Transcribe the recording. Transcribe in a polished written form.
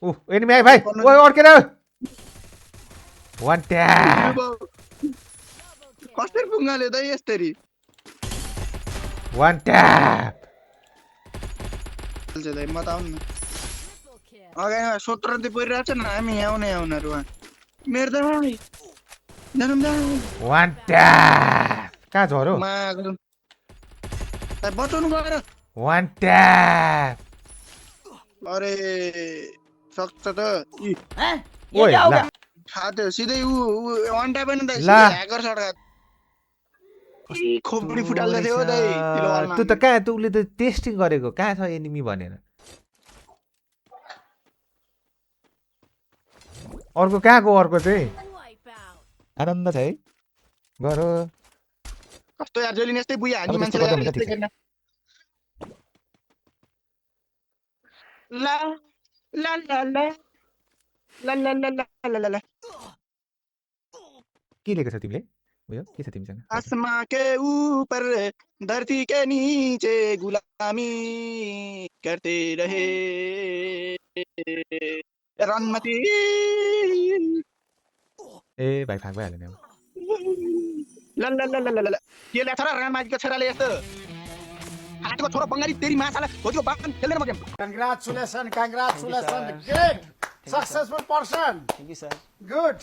Enemy आयो भाइ ओए अड्केर वान ट्याप कसरी पुङ्गाले त यसरी वान ट्याप चल्छ दाइ म त आउनु अगाडि 17 त्यो परिरहेको छ न हामी आउने आउनहरु मेरो दाइ नरम दाइ वान ट्याप कहाँ झरो मागो दाइ बचाउनु गएर वान ट्याप अरे सक्छ त ओए ला खाते सिधै उ वान ट्याप पनि दाइ ला। सिधै ह्याकर सडका खोपडी फुटाल्दै थियो दाइ तिलवालमा तँ त कहाँ त उसले त टेस्टिङ गरेको कहाँ छ एनिमी भनेर अर्को कहाँ गयो अर्को चाहिँ आनन्द छ है गर कस्तो यार जहिले यस्तै बुया हानी अब त्यस्तो मान्छेलाई गर्दा हुन्छ, यस्तै ठिक छ। गर्न ला ला ला ला ला ला ला ला ला ला के लेखेको छ तिमीले उयो के छ तिमीसँग आसमां के ऊपर धरती के नीचे गुलामी करते रहे रनमती ए भाइ फाक भइहाल्यो नि अब ला ला ला ला ला ला के ल्याछ र रामाजीको छोराले यस्तो हातको छोरो बङ्गाली तेरी माछालाई खोज्यो बागन खेल्दैन म game Congratulations, congratulations. Great. Successful person. Thank you, sir. Good.